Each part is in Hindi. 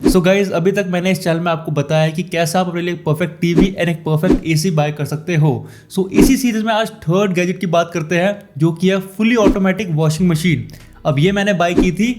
सो गाइज, अभी तक मैंने इस चैनल में आपको बताया है कि कैसे आप अपने लिए परफेक्ट टीवी एंड एक परफेक्ट एसी बाय कर सकते हो। सो इसी सीरीज में आज थर्ड गैजेट की बात करते हैं, जो कि है फुली ऑटोमेटिक वॉशिंग मशीन। अब ये मैंने बाय की थी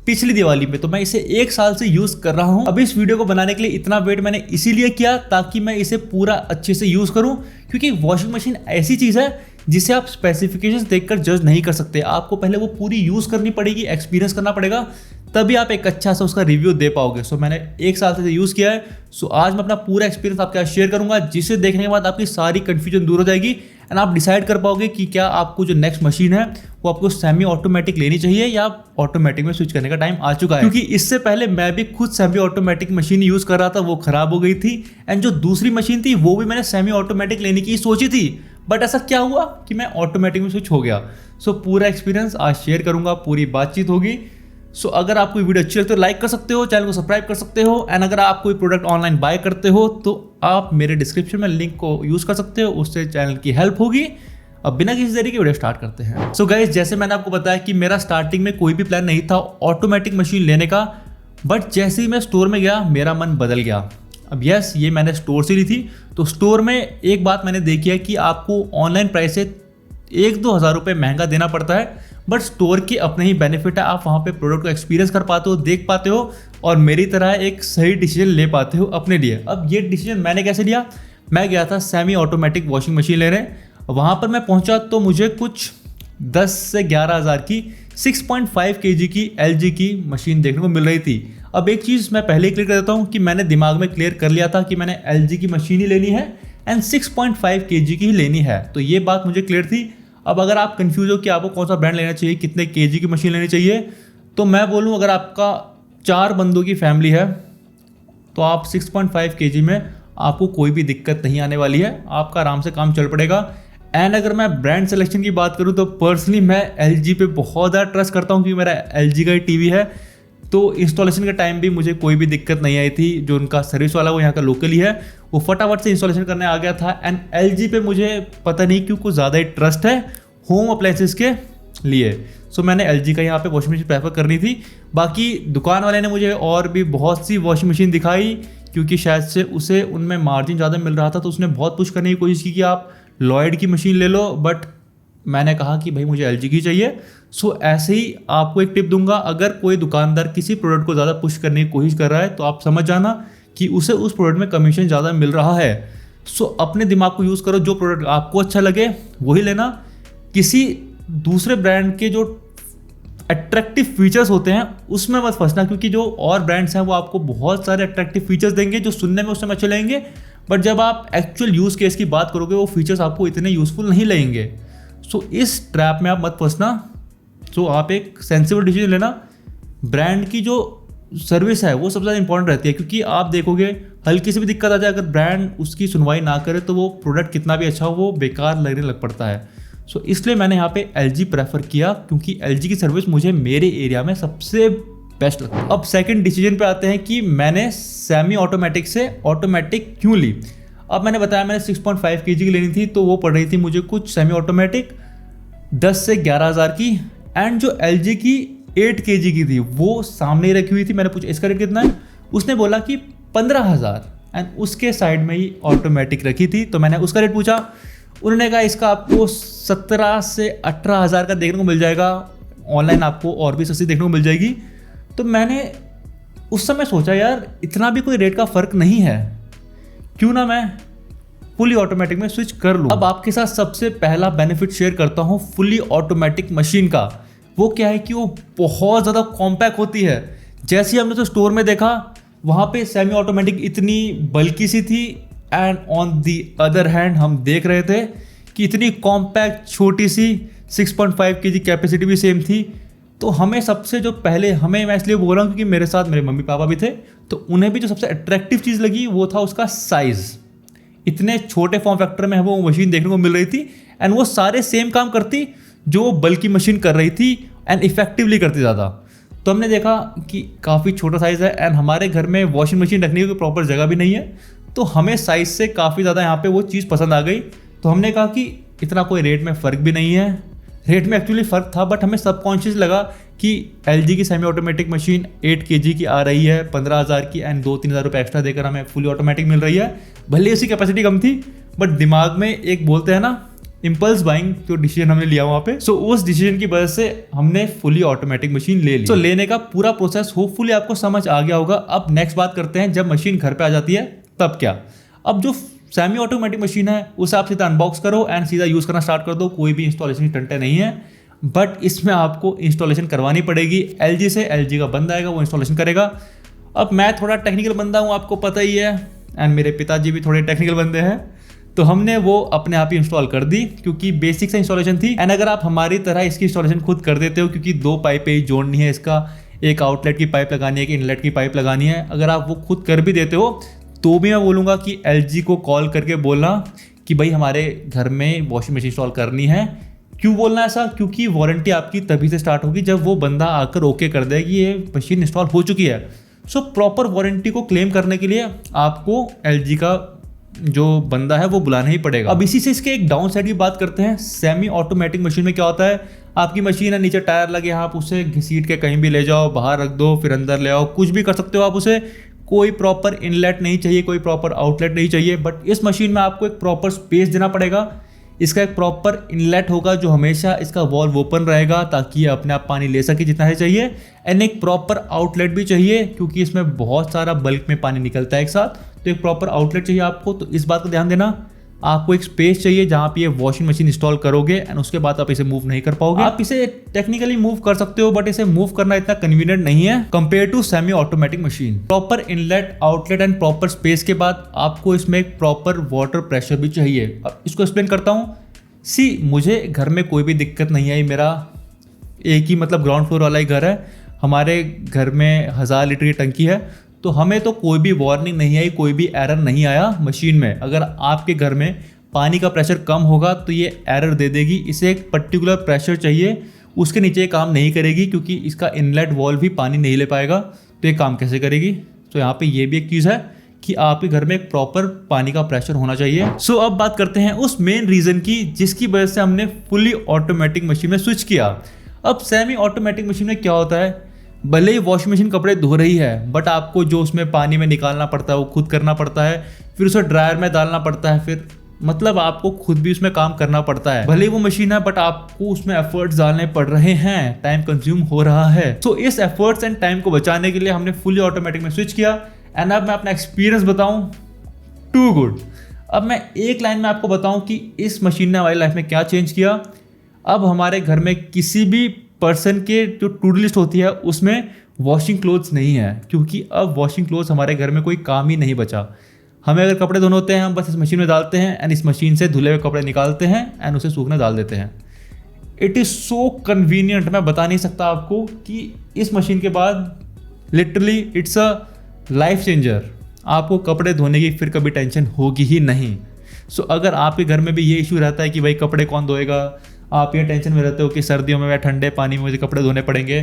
पिछली दिवाली में, तो मैं इसे 1 साल से यूज कर रहा हूं। अब इस वीडियो को बनाने के लिए इतना वेट मैंने इसीलिए किया ताकि मैं इसे पूरा अच्छे से यूज करूं, क्योंकि वॉशिंग मशीन ऐसी चीज है जिसे आप स्पेसिफिकेशंस देखकर जज नहीं कर सकते। आपको पहले वो पूरी यूज करनी पड़ेगी, एक्सपीरियंस करना पड़ेगा, तभी आप एक अच्छा सा उसका रिव्यू दे पाओगे। सो मैंने 1 साल से यूज़ किया है। सो आज मैं अपना पूरा एक्सपीरियंस आपके साथ शेयर करूंगा, जिसे देखने के बाद आपकी सारी कंफ्यूजन दूर हो जाएगी एंड आप डिसाइड कर पाओगे कि क्या आपको जो नेक्स्ट मशीन है वो आपको सेमी ऑटोमेटिक लेनी चाहिए या ऑटोमेटिक में स्विच करने का टाइम आ चुका है। क्योंकि इससे पहले मैं भी खुद सेमी ऑटोमेटिक मशीन यूज़ कर रहा था, वो खराब हो गई थी। एंड जो दूसरी मशीन थी वो भी मैंने सेमी ऑटोमेटिक लेने की सोची थी, बट ऐसा क्या हुआ कि मैं ऑटोमेटिक में स्विच हो गया। सो पूरा एक्सपीरियंस आज शेयर करूंगा, पूरी बातचीत होगी। सो अगर आपको वीडियो अच्छी लगती है तो लाइक कर सकते हो, चैनल को सब्सक्राइब कर सकते हो एंड अगर आप कोई प्रोडक्ट ऑनलाइन बाय करते हो तो आप मेरे डिस्क्रिप्शन में लिंक को यूज़ कर सकते हो, उससे चैनल की हेल्प होगी। अब बिना किसी देरी के वीडियो स्टार्ट करते हैं। सो गाइस, जैसे मैंने आपको बताया कि मेरा स्टार्टिंग में कोई भी प्लान नहीं था ऑटोमेटिक मशीन लेने का, बट जैसे ही मैं स्टोर में गया मेरा मन बदल गया। अब यस, ये मैंने स्टोर से ली थी। तो स्टोर में एक बात मैंने देखी है कि आपको ऑनलाइन प्राइस से 1-2 हज़ार रुपये महंगा देना पड़ता है, बट स्टोर के अपने ही बेनिफिट है। आप वहाँ पे प्रोडक्ट को एक्सपीरियंस कर पाते हो, देख पाते हो और मेरी तरह एक सही डिसीजन ले पाते हो अपने लिए। अब ये डिसीजन मैंने कैसे लिया, मैं गया था सेमी ऑटोमेटिक वॉशिंग मशीन लेने। वहाँ पर मैं पहुँचा तो मुझे कुछ 10 से 11 हज़ार की 6.5 kg की LG की मशीन देखने को मिल रही थी। अब एक चीज़ मैं पहले ही क्लियर कर देता हूँ कि मैंने दिमाग में क्लियर कर लिया था कि मैंने LG की मशीन ही लेनी है एंड 6.5 kg की ही लेनी है, तो ये बात मुझे क्लियर थी। अब अगर आप कंफ्यूज हो कि आपको कौन सा ब्रांड लेना चाहिए, कितने kg की मशीन लेनी चाहिए, तो मैं बोलूँ अगर आपका 4 बंदों की फैमिली है तो आप 6.5 kg में आपको कोई भी दिक्कत नहीं आने वाली है, आपका आराम से काम चल पड़ेगा। एंड अगर मैं ब्रांड सिलेक्शन की बात करूँ तो पर्सनली मैं LG पे बहुत ज़्यादा ट्रस्ट करता हूँ, क्योंकि मेरा LG का ही टीवी है। तो इंस्टॉलेशन के टाइम भी मुझे कोई भी दिक्कत नहीं आई थी। जो उनका सर्विस वाला वो यहाँ का लोकल ही है, वो फटाफट से इंस्टॉलेशन करने आ गया था। एंड LG पे मुझे पता नहीं क्यों कुछ ज़्यादा ही ट्रस्ट है होम अप्लायंसेस के लिए। सो मैंने LG का यहाँ पे वॉशिंग मशीन प्रेफर करनी थी। बाकी दुकान वाले ने मुझे और भी बहुत सी वॉशिंग मशीन दिखाई, क्योंकि शायद से उसे उनमें मार्जिन ज़्यादा मिल रहा था, तो उसने बहुत पुश करने की कोशिश की कि आप लॉयड की मशीन ले लो, बट मैंने कहा कि भाई मुझे LG की चाहिए। सो ऐसे ही आपको एक टिप दूंगा, अगर कोई दुकानदार किसी प्रोडक्ट को ज़्यादा पुश करने की कोशिश कर रहा है तो आप समझ जाना कि उसे उस प्रोडक्ट में कमीशन ज़्यादा मिल रहा है। सो अपने दिमाग को यूज़ करो, जो प्रोडक्ट आपको अच्छा लगे वही लेना। किसी दूसरे ब्रांड के जो अट्रैक्टिव फीचर्स होते हैं उसमें मत फंसना, क्योंकि जो और ब्रांड्स हैं वो आपको बहुत सारे अट्रैक्टिव फीचर्स देंगे जो सुनने में उस समय अच्छे लगेंगे, बट जब आप एक्चुअल यूज़ केस की बात करोगे वो फीचर्स आपको इतने यूज़फुल नहीं लगेंगे। सो इस ट्रैप में आप मत फंसना। सो आप एक सेंसिबल डिसीजन लेना। ब्रांड की जो सर्विस है वो सबसे ज़्यादा इंपॉर्टेंट रहती है, क्योंकि आप देखोगे हल्की सी भी दिक्कत आ जाए, अगर ब्रांड उसकी सुनवाई ना करे तो वो प्रोडक्ट कितना भी अच्छा हो वो बेकार लगने लग पड़ता है। सो इसलिए मैंने यहाँ पे LG प्रेफर किया, क्योंकि LG की सर्विस मुझे मेरे एरिया में सबसे बेस्ट लगता है। अब सेकंड डिसीजन पे आते हैं कि मैंने सेमी ऑटोमेटिक से ऑटोमेटिक क्यों ली। अब मैंने बताया मैंने 6.5 kg की लेनी थी, तो वो पड़ रही थी मुझे कुछ सेमी ऑटोमेटिक 10 से 11 हज़ार की। एंड जो LG की 8 kg की थी वो सामने ही रखी हुई थी। मैंने पूछा इसका रेट कितना है, उसने बोला कि 15,000 एंड उसके साइड में ही ऑटोमेटिक रखी थी। तो मैंने उसका रेट पूछा, उन्होंने कहा इसका आपको 17 से 18 हज़ार का देखने को मिल जाएगा, ऑनलाइन आपको और भी सस्ती देखने को मिल जाएगी। तो मैंने उस समय सोचा यार इतना भी कोई रेट का फ़र्क नहीं है, क्यों ना मैं फुली ऑटोमेटिक में स्विच कर लूँ। अब आपके साथ सबसे पहला बेनिफिट शेयर करता हूँ फुली ऑटोमेटिक मशीन का। वो क्या है कि वो बहुत ज़्यादा कॉम्पैक्ट होती है। जैसे ही हमने तो स्टोर में देखा वहाँ पे सेमी ऑटोमेटिक इतनी बल्की सी थी, and on the other hand हम देख रहे थे कि इतनी कॉम्पैक्ट छोटी सी 6.5 kg कैपेसिटी भी सेम थी। तो हमें सबसे जो पहले मैं इसलिए बोल रहा हूँ क्योंकि मेरे साथ मेरे मम्मी पापा भी थे, तो उन्हें भी जो सबसे अट्रैक्टिव चीज़ लगी वो था उसका साइज़। इतने छोटे फॉर्म फैक्टर में वो मशीन देखने को मिल रही थी एंड वो सारे सेम काम करती जो बल्कि मशीन कर रही थी एंड इफेक्टिवली करती ज़्यादा। तो हमने देखा कि काफ़ी छोटा साइज़ है एंड हमारे घर में वॉशिंग मशीन रखने की प्रॉपर जगह भी नहीं है, तो हमें साइज़ से काफ़ी ज़्यादा यहाँ पे वो चीज़ पसंद आ गई। तो हमने कहा कि इतना कोई रेट में फ़र्क भी नहीं है रेट में एक्चुअली फ़र्क था, बट हमें सबकॉन्शियस लगा कि एलजी की सेमी ऑटोमेटिक मशीन 8 केजी की आ रही है 15,000 की, एंड 2-3 हज़ार रुपये एक्स्ट्रा देकर हमें फुली ऑटोमेटिक मिल रही है। भले ही उसकी कैपेसिटी कम थी, बट दिमाग में एक बोलते हैं ना इम्पल्स बाइंग, जो डिसीजन हमने लिया वहाँ पे, सो उस डिसीजन की वजह से हमने फुली ऑटोमेटिक मशीन ले ली। सो लेने का पूरा प्रोसेस होपफुली आपको समझ आ गया होगा। अब नेक्स्ट बात करते हैं, जब मशीन घर पे आ जाती है तब क्या। अब जो सेमी ऑटोमेटिक मशीन है उसे आप सीधा अनबॉक्स करो एंड सीधा यूज़ करना स्टार्ट कर दो, कोई भी इंस्टॉलेशन की टंटे नहीं है। बट इसमें आपको इंस्टॉलेशन करवानी पड़ेगी एलजी से। एलजी का बंदा आएगा, वो इंस्टॉलेशन करेगा। अब मैं थोड़ा टेक्निकल बंदा हूँ, आपको पता ही है, एंड मेरे पिताजी भी थोड़े टेक्निकल बंदे हैं, तो हमने वो अपने आप ही इंस्टॉल कर दी क्योंकि बेसिक से इंस्टॉलेशन थी। एंड अगर आप हमारी तरह इसकी इंस्टॉलेशन खुद कर देते हो, क्योंकि 2 पाइपें ही जोड़नी है, इसका एक आउटलेट की पाइप लगानी है, एक इनलेट की पाइप लगानी है, अगर आप वो खुद कर भी देते हो तो भी मैं बोलूँगा कि एलजी को कॉल करके बोलना कि भाई हमारे घर में वॉशिंग मशीन इंस्टॉल करनी है। क्यों बोलना ऐसा? क्योंकि वारंटी आपकी तभी से स्टार्ट होगी जब वो बंदा आकर ओके कर दे कि ये मशीन इंस्टॉल हो चुकी है। सो प्रॉपर वारंटी को क्लेम करने के लिए आपको एलजी का जो बंदा है वो बुलाना ही पड़ेगा। अब इसी से इसके एक डाउन साइड की बात करते हैं। सेमी ऑटोमेटिक मशीन में क्या होता है, आपकी मशीन है, नीचे टायर लगे, आप उसे घसीट के कहीं भी ले जाओ, बाहर रख दो, फिर अंदर ले आओ, कुछ भी कर सकते हो आप उसे। कोई प्रॉपर इनलेट नहीं चाहिए, कोई प्रॉपर आउटलेट नहीं चाहिए। बट इस मशीन में आपको एक प्रॉपर स्पेस देना पड़ेगा। इसका एक प्रॉपर इनलेट होगा जो हमेशा इसका वॉल्व ओपन रहेगा ताकि ये अपने आप पानी ले सके जितना है चाहिए। एंड एक प्रॉपर आउटलेट भी चाहिए क्योंकि इसमें बहुत सारा बल्क में पानी निकलता है एक साथ, तो एक प्रॉपर आउटलेट चाहिए आपको। तो इस बात का ध्यान देना, आपको एक स्पेस चाहिए जहाँ पे ये वॉशिंग मशीन इंस्टॉल करोगे एंड उसके बाद आप इसे मूव नहीं कर पाओगे। आप इसे टेक्निकली मूव कर सकते हो, बट इसे मूव करना इतना कन्वीनियंट नहीं है compare to semi automatic machine. Proper inlet, outlet and proper space के बाद आपको इसमें एक प्रॉपर वाटर प्रेशर भी चाहिए। अब इसको एक्सप्लेन करता हूँ। मुझे घर में कोई भी दिक्कत नहीं आई, मेरा एक ही मतलब ग्राउंड फ्लोर वाला ही घर है, हमारे घर में 1000 लीटर की टंकी है, तो हमें तो कोई भी वार्निंग नहीं आई, कोई भी एरर नहीं आया मशीन में। अगर आपके घर में पानी का प्रेशर कम होगा तो ये एरर दे देगी। इसे एक पर्टिकुलर प्रेशर चाहिए, उसके नीचे काम नहीं करेगी क्योंकि इसका इनलेट वॉल्व भी पानी नहीं ले पाएगा, तो ये काम कैसे करेगी। तो यहाँ पे ये भी एक चीज़ है कि आपके घर में एक प्रॉपर पानी का प्रेशर होना चाहिए। सो अब बात करते हैं उस मेन रीज़न की जिसकी वजह से हमने फुली ऑटोमेटिक मशीन में स्विच किया। अब सेमी ऑटोमेटिक मशीन में क्या होता है, भले ही वॉशिंग मशीन कपड़े धो रही है, बट आपको जो उसमें पानी में निकालना पड़ता है वो खुद करना पड़ता है, फिर उसे ड्रायर में डालना पड़ता है, फिर मतलब आपको खुद भी उसमें काम करना पड़ता है। भले ही वो मशीन है बट आपको उसमें एफर्ट्स डालने पड़ रहे हैं, टाइम कंज्यूम हो रहा है। तो इस एफर्ट्स एंड टाइम को बचाने के लिए हमने फुली ऑटोमेटिक में स्विच किया। एंड अब मैं अपना एक्सपीरियंस बताऊं, टू गुड। अब मैं एक लाइन में आपको बताऊं कि इस मशीन ने हमारी लाइफ में क्या चेंज किया। अब हमारे घर में किसी भी पर्सन के जो टू डू लिस्ट होती है उसमें वॉशिंग क्लोथ्स नहीं है, क्योंकि अब वॉशिंग क्लोथ्स हमारे घर में कोई काम ही नहीं बचा। हमें अगर कपड़े धोने होते हैं हम बस इस मशीन में डालते हैं एंड इस मशीन से धुले हुए कपड़े निकालते हैं एंड उसे सूखने डाल देते हैं। इट इज़ सो कन्वीनियंट, मैं बता नहीं सकता आपको कि इस मशीन के बाद literally it's a life changer. आपको कपड़े धोने की फिर कभी टेंशन होगी ही नहीं। सो अगर आपके घर में भी ये इशू रहता है कि भाई कपड़े कौन धोएगा, आप ये टेंशन में रहते हो कि सर्दियों में या ठंडे पानी में मुझे कपड़े धोने पड़ेंगे,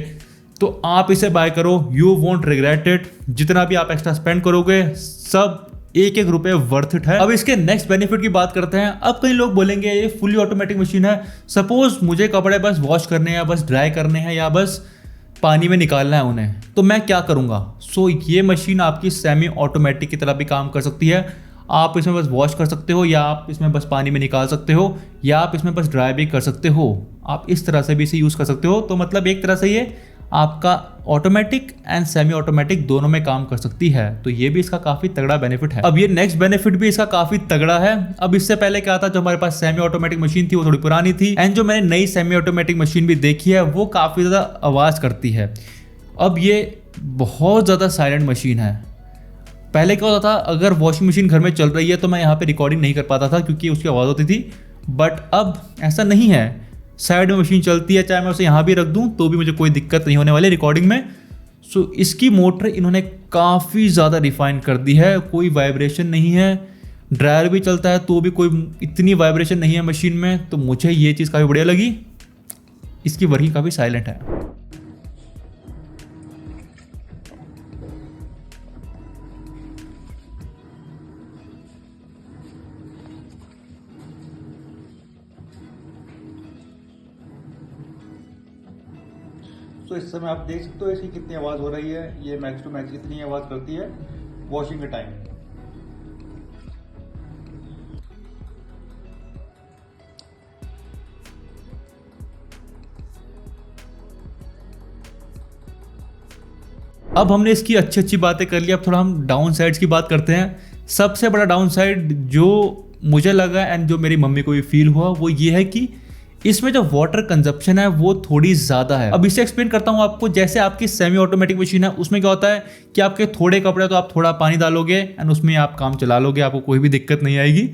तो आप इसे बाय करो, यू वोंट रिग्रेट इट। जितना भी आप एक्स्ट्रा स्पेंड करोगे सब एक एक रुपये वर्थ इट है। अब इसके नेक्स्ट बेनिफिट की बात करते हैं। अब कई लोग बोलेंगे ये फुली ऑटोमेटिक मशीन है, सपोज मुझे कपड़े बस वॉश करने हैं या बस ड्राई करने हैं या बस पानी में निकालना है उन्हें, तो मैं क्या करूँगा। सो ये मशीन आपकी सेमी ऑटोमेटिक की तरह भी काम कर सकती है। आप इसमें बस वॉश कर सकते हो या आप इसमें बस पानी में निकाल सकते हो या आप इसमें बस ड्राई भी कर सकते हो। आप इस तरह से भी इसे यूज़ कर सकते हो। तो मतलब एक तरह से ये आपका ऑटोमेटिक एंड सेमी ऑटोमेटिक दोनों में काम कर सकती है। तो ये भी इसका काफ़ी तगड़ा बेनिफिट है। अब ये नेक्स्ट बेनिफिट भी इसका काफ़ी तगड़ा है। अब इससे पहले क्या था, जो हमारे पास सेमी ऑटोमेटिक मशीन थी वो थोड़ी पुरानी थी, एंड जो मैंने नई सेमी ऑटोमेटिक मशीन भी देखी है वो काफ़ी ज़्यादा आवाज़ करती है। अब ये बहुत ज़्यादा साइलेंट मशीन है। पहले क्या होता था, अगर वॉशिंग मशीन घर में चल रही है तो मैं यहाँ पे रिकॉर्डिंग नहीं कर पाता था क्योंकि उसकी आवाज़ होती थी, बट अब ऐसा नहीं है। साइड में मशीन चलती है, चाहे मैं उसे यहाँ भी रख दूँ तो भी मुझे कोई दिक्कत नहीं होने वाली रिकॉर्डिंग में। सो इसकी मोटर इन्होंने काफ़ी ज़्यादा रिफाइन कर दी है, कोई वाइब्रेशन नहीं है। ड्रायर भी चलता है तो भी कोई इतनी वाइब्रेशन नहीं है मशीन में। तो मुझे ये चीज़ काफ़ी बढ़िया लगी। इसकी वर्किंग काफ़ी साइलेंट है। सो इस समय आप देख सकते हो इसकी कितनी आवाज़ हो रही है, ये मैक्स टू मैक्स कितनी आवाज़ करती है वॉशिंग के टाइम। अब हमने इसकी अच्छी अच्छी बातें कर ली, अब थोड़ा हम डाउन साइड्स की बात करते हैं। सबसे बड़ा डाउन साइड जो मुझे लगा एंड जो मेरी मम्मी को भी फील हुआ वो ये है कि इसमें जो वाटर कंजप्शन है वो थोड़ी ज़्यादा है। अब इसे एक्सप्लेन करता हूँ आपको। जैसे आपकी सेमी ऑटोमेटिक मशीन है, उसमें क्या होता है कि आपके थोड़े कपड़े तो आप थोड़ा पानी डालोगे एंड उसमें आप काम चला लोगे, आपको कोई भी दिक्कत नहीं आएगी।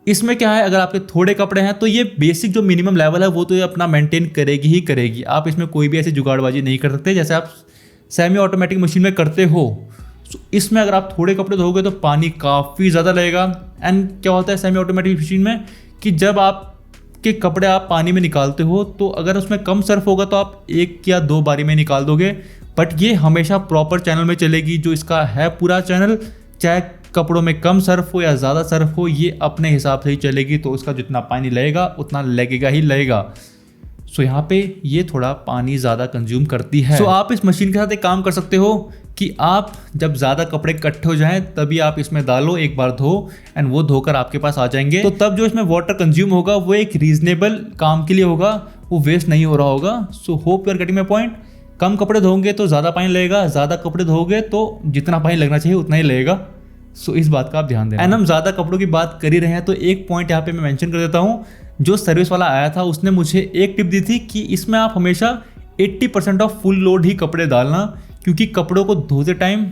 इसमें क्या है, अगर आपके थोड़े कपड़े हैं तो ये बेसिक जो मिनिमम लेवल है वो तो ये अपना मेंटेन करेगी ही करेगी। आप इसमें कोई भी ऐसी जुगाड़बाजी नहीं कर सकते जैसे आप सेमी ऑटोमेटिक मशीन में करते हो। इसमें अगर आप थोड़े कपड़े धोगे तो पानी काफ़ी ज़्यादा लगेगा। एंड क्या होता है सेमी ऑटोमेटिक मशीन में कि जब आपके कपड़े आप पानी में निकालते हो तो अगर उसमें कम सर्फ होगा तो आप 1 या 2 बारी में निकाल दोगे, बट ये हमेशा प्रॉपर चैनल में चलेगी। जो इसका है पूरा चैनल, चाहे कपड़ों में कम सर्फ हो या ज़्यादा सर्फ हो, ये अपने हिसाब से ही चलेगी। तो उसका जितना पानी लगेगा उतना लगेगा ही लगेगा। सो यहाँ पे ये थोड़ा पानी ज़्यादा कंज्यूम करती है। सो आप इस मशीन के साथ एक काम कर सकते हो कि आप जब ज़्यादा कपड़े इकट्ठे हो जाएं तभी आप इसमें डालो, एक बार धो एंड वो धोकर आपके पास आ जाएंगे। तो तब जो इसमें वाटर कंज्यूम होगा वो एक रीजनेबल काम के लिए होगा, वो वेस्ट नहीं हो रहा होगा। So hope you are getting my point. कम कपड़े धोंगे तो ज़्यादा पानी लगेगा, ज़्यादा कपड़े धोगे तो जितना पानी लगना चाहिए उतना ही लगेगा। सो इस बात का आप ध्यान दें। एंड हम ज़्यादा कपड़ों की बात कर ही रहे हैं तो एक पॉइंट यहाँ पे मैं मेंशन कर देता हूँ। जो सर्विस वाला आया था उसने मुझे एक टिप दी थी कि इसमें आप हमेशा 80% ऑफ फुल लोड ही कपड़े डालना, क्योंकि कपड़ों को धोते टाइम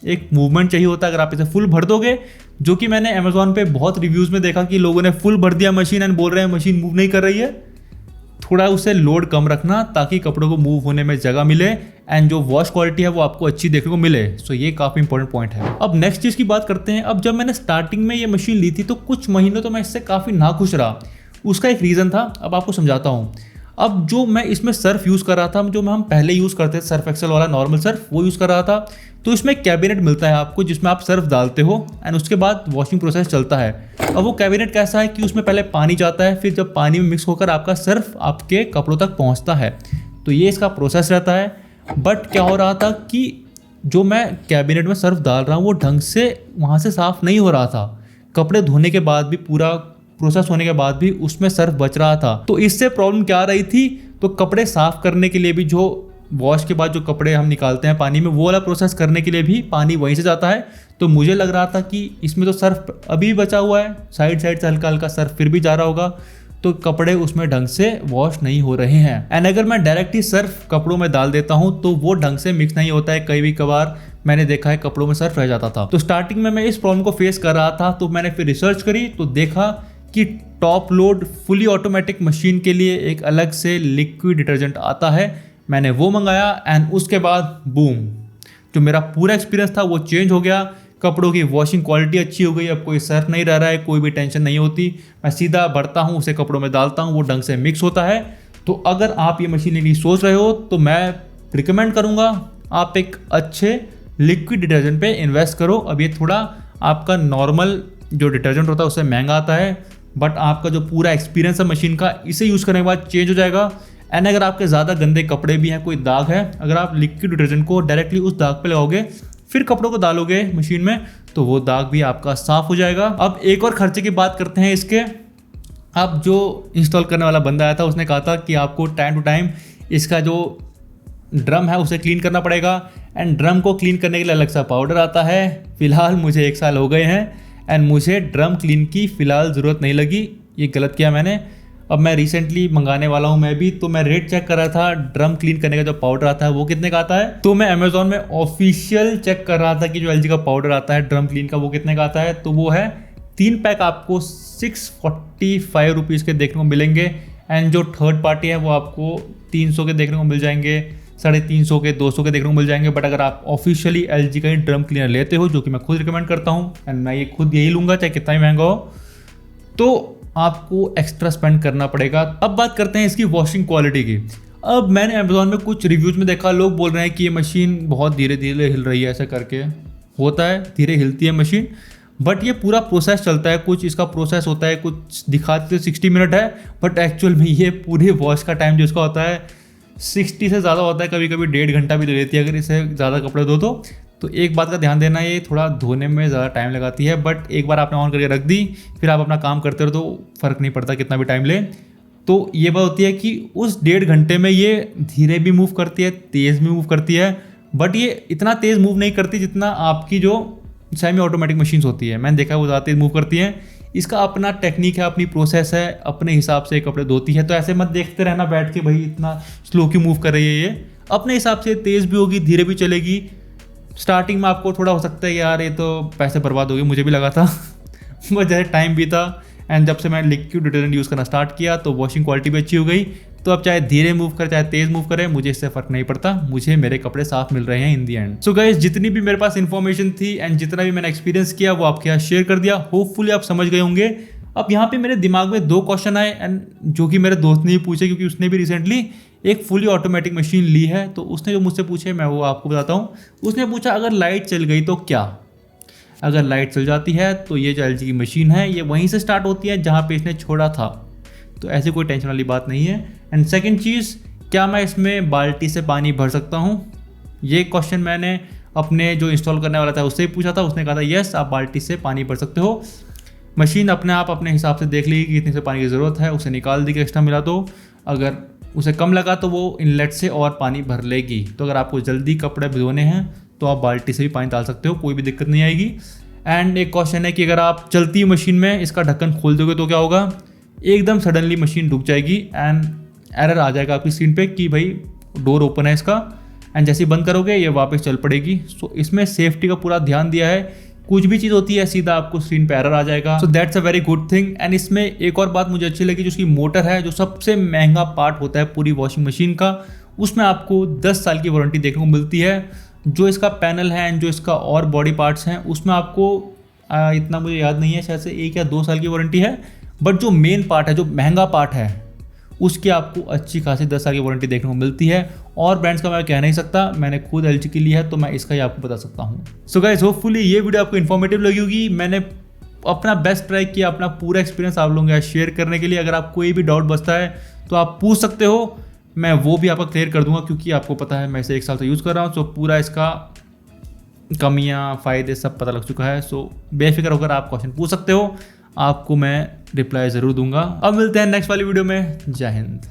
एक मूवमेंट चाहिए होता है। अगर आप इसे फुल भर दोगे, जो कि मैंने अमेजोन पे बहुत रिव्यूज़ में देखा कि लोगों ने फुल भर दिया मशीन एंड बोल रहे हैं मशीन मूव नहीं कर रही है, थोड़ा उसे लोड कम रखना ताकि कपड़ों को मूव होने में जगह मिले एंड जो वॉश क्वालिटी है वो आपको अच्छी देखने को मिले। सो ये काफ़ी इंपॉर्टेंट पॉइंट है। अब नेक्स्ट चीज़ की बात करते हैं। अब जब मैंने स्टार्टिंग में ये मशीन ली थी तो कुछ महीनों तो मैं इससे काफ़ी नाखुश रहा। उसका एक रीज़न था, अब आपको समझाता हूँ। अब जो मैं इसमें सर्फ यूज़ कर रहा था, जो हम पहले यूज़ करते थे सर्फ एक्सेल वाला नॉर्मल सर्फ, वो यूज़ कर रहा था। तो इसमें कैबिनेट मिलता है आपको जिसमें आप सर्फ डालते हो एंड उसके बाद वॉशिंग प्रोसेस चलता है। अब वो कैबिनेट कैसा है कि उसमें पहले पानी जाता है, फिर जब पानी में मिक्स होकर आपका सर्फ आपके कपड़ों तक पहुँचता है। तो ये इसका प्रोसेस रहता है। बट क्या हो रहा था कि जो मैं कैबिनेट में सर्फ डाल रहा हूँ वो ढंग से वहाँ से साफ़ नहीं हो रहा था। कपड़े धोने के बाद भी, पूरा प्रोसेस होने के बाद भी उसमें सर्फ बच रहा था। तो इससे प्रॉब्लम क्या आ रही थी, तो कपड़े साफ करने के लिए भी, जो वॉश के बाद जो कपड़े हम निकालते हैं पानी में, वो वाला प्रोसेस करने के लिए भी पानी वहीं से जाता है। तो मुझे लग रहा था कि इसमें तो सर्फ अभी बचा हुआ है, साइड से हल्का हल्का सर्फ फिर भी जा रहा होगा, तो कपड़े उसमें ढंग से वॉश नहीं हो रहे हैं। एंड अगर मैं डायरेक्ट ही सर्फ कपड़ों में डाल देता हूँ तो वो ढंग से मिक्स नहीं होता है। कई भी कबार मैंने देखा है कपड़ों में सर्फ रह जाता था। तो स्टार्टिंग में मैं इस प्रॉब्लम को फेस कर रहा था। तो मैंने फिर रिसर्च करी तो देखा कि top load fully automatic machine के लिए एक अलग से लिक्विड डिटर्जेंट आता है। मैंने वो मंगाया एंड उसके बाद बूम, जो मेरा पूरा एक्सपीरियंस था वो चेंज हो गया। कपड़ों की वॉशिंग क्वालिटी अच्छी हो गई, अब कोई सर्फ नहीं रह रहा है, कोई भी टेंशन नहीं होती। मैं सीधा भरता हूँ, उसे कपड़ों में डालता हूँ, वो ढंग से मिक्स होता है। तो अगर आप ये मशीन लेने की सोच रहे हो तो मैं रिकमेंड करूँगा आप एक अच्छे लिक्विड डिटर्जेंट पे इन्वेस्ट करो। अब ये थोड़ा आपका नॉर्मल जो डिटर्जेंट होता है उससे महंगा आता है, बट आपका जो पूरा एक्सपीरियंस है मशीन का, इसे यूज़ करने के बाद चेंज हो जाएगा। एंड अगर आपके ज़्यादा गंदे कपड़े भी हैं, कोई दाग है, अगर आप लिक्विड डिटर्जेंट को डायरेक्टली उस दाग पे लगाओगे फिर कपड़ों को डालोगे मशीन में, तो वो दाग भी आपका साफ हो जाएगा। अब एक और खर्चे की बात करते हैं इसके। अब जो इंस्टॉल करने वाला बंदा आया था उसने कहा था कि आपको टाइम टू टाइम इसका जो ड्रम है उसे क्लीन करना पड़ेगा एंड ड्रम को क्लीन करने के लिए अलग सा पाउडर आता है। फिलहाल मुझे 1 साल हो गए हैं एंड मुझे ड्रम क्लीन की फ़िलहाल ज़रूरत नहीं लगी। ये गलत किया मैंने। अब मैं रिसेंटली मंगाने वाला हूँ मैं भी, तो मैं रेट चेक कर रहा था ड्रम क्लीन करने का जो पाउडर आता है वो कितने का आता है। तो मैं अमेजोन में ऑफिशियल चेक कर रहा था कि जो LG का पाउडर आता है ड्रम क्लीन का वो कितने का आता है। तो वो है 3 पैक आपको 645 रुपीज़ के देखने को मिलेंगे एंड जो थर्ड पार्टी है वो आपको 300 के देखने को मिल जाएंगे, 350 के, 200 के देखने को मिल जाएंगे। बट अगर आप ऑफिशियली LG का ही ड्रम क्लीनर लेते हो, जो कि मैं खुद रिकमेंड करता हूँ एंड मैं ये खुद यही लूँगा चाहे कितना ही महंगा हो, तो आपको एक्स्ट्रा स्पेंड करना पड़ेगा। अब बात करते हैं इसकी वॉशिंग क्वालिटी की। अब मैंने अमेजोन में कुछ रिव्यूज़ में देखा, लोग बोल रहे हैं कि ये मशीन बहुत धीरे धीरे हिल रही है, ऐसा करके होता है, धीरे हिलती है मशीन, बट ये पूरा प्रोसेस चलता है। कुछ इसका प्रोसेस होता है, कुछ दिखाते 60 मिनट है, बट एक्चुअल में ये पूरे वॉश का टाइम जो इसका होता है 60 से ज़्यादा होता है, कभी कभी 1.5 घंटा भी ले लेती है अगर इसे ज़्यादा कपड़े धो तो एक बात का ध्यान देना, ये थोड़ा धोने में ज़्यादा टाइम लगाती है, बट एक बार आपने ऑन करके रख दी फिर आप अपना काम करते रहो तो फ़र्क नहीं पड़ता कितना भी टाइम ले। तो ये बात होती है कि उस 1.5 घंटे में ये धीरे भी मूव करती है, तेज़ भी मूव करती है, बट ये इतना तेज़ मूव नहीं करती जितना आपकी जो सेमी ऑटोमेटिक मशीन्स होती है। मैंने देखा है वो ज़्यादा तेज़ मूव करती हैं। इसका अपना टेक्निक है, अपनी प्रोसेस है, अपने हिसाब से कपड़े धोती है। तो ऐसे मत देखते रहना बैठ के भाई इतना स्लो क्यों मूव कर रही है, ये अपने हिसाब से तेज़ भी होगी, धीरे भी चलेगी। स्टार्टिंग में आपको थोड़ा हो सकता है यार ये तो पैसे बर्बाद हो गए, मुझे भी लगा था बट जैसे टाइम बीता एंड जब से मैं लिक्विड डिटर्जेंट यूज़ करना स्टार्ट किया तो वॉशिंग क्वालिटी भी अच्छी हो गई। तो अब चाहे धीरे मूव करे चाहे तेज़ मूव करे, मुझे इससे फ़र्क नहीं पड़ता, मुझे मेरे कपड़े साफ मिल रहे हैं इन दी एंड। सो गाइस, जितनी भी मेरे पास इन्फॉर्मेशन थी एंड जितना भी मैंने एक्सपीरियंस किया वो आपके यहाँ शेयर कर दिया। होपफुली आप समझ गए होंगे। अब यहाँ पे मेरे दिमाग में 2 क्वेश्चन आए एंड जो कि मेरे दोस्त ने ही पूछे, क्योंकि उसने भी रिसेंटली एक फुली ऑटोमेटिक मशीन ली है। तो उसने जो मुझसे पूछे मैं वो आपको बताता हूँ। उसने पूछा अगर लाइट चल गई तो क्या? अगर लाइट चल जाती है तो ये जो LG की मशीन है ये वहीं से स्टार्ट होती है जहाँ पे इसने छोड़ा था, तो ऐसी कोई टेंशन वाली बात नहीं है। एंड सेकंड चीज़, क्या मैं इसमें बाल्टी से पानी भर सकता हूँ? ये क्वेश्चन मैंने अपने जो इंस्टॉल करने वाला था उससे ही पूछा था। उसने कहा था यस, आप बाल्टी से पानी भर सकते हो। मशीन अपने आप अपने हिसाब से देख लेगी कि कितने से पानी की ज़रूरत है, उसे निकाल दी कि एक्स्ट्रा मिला तो, अगर उसे कम लगा तो वो इनलेट से और पानी भर लेगी। तो अगर आपको जल्दी कपड़े भिगोने हैं तो आप बाल्टी से भी पानी डाल सकते हो, कोई भी दिक्कत नहीं आएगी। एंड एक क्वेश्चन है कि अगर आप चलती मशीन में इसका ढक्कन खोल दोगे तो क्या होगा? एकदम सडनली मशीन रुक जाएगी एंड एरर आ जाएगा आपकी स्क्रीन पे कि भाई डोर ओपन है इसका, एंड जैसे ही बंद करोगे ये वापस चल पड़ेगी। सो इसमें सेफ्टी का पूरा ध्यान दिया है। कुछ भी चीज़ होती है सीधा आपको स्क्रीन पे एरर आ जाएगा। So that's a very good thing. And इसमें एक और बात मुझे अच्छी लगी, जो उसकी मोटर है, जो सबसे महंगा पार्ट होता है पूरी वॉशिंग मशीन का, उसमें आपको 10 साल की वारंटी देखने को मिलती है। जो इसका पैनल है एंड जो इसका और बॉडी पार्ट्स हैं उसमें आपको इतना मुझे याद नहीं है, शायद से 1 या 2 साल की वारंटी है। बट जो मेन पार्ट है, जो महंगा पार्ट है, उसकी आपको अच्छी खासी 10 साल की वारंटी देखने को मिलती है। और ब्रांड्स का मैं कह नहीं सकता, मैंने खुद LG की ली है तो मैं इसका ही आपको बता सकता हूँ। सो गाइस, होपफुली ये वीडियो आपको इन्फॉर्मेटिव लगी होगी। मैंने अपना बेस्ट ट्राई किया अपना पूरा एक्सपीरियंस आप लोगों के साथ शेयर करने के लिए। अगर आप कोई भी डाउट बचता है तो आप पूछ सकते हो, मैं वो भी आपका क्लियर कर दूंगा, क्योंकि आपको पता है मैं इसे 1 साल से यूज़ कर रहा हूँ। सो पूरा इसका कमियाँ फ़ायदे सब पता लग चुका है। सो बेफिक्र होकर आप क्वेश्चन पूछ सकते हो, आपको मैं रिप्लाई ज़रूर दूंगा। अब मिलते हैं नेक्स्ट वाली वीडियो में। जय हिंद।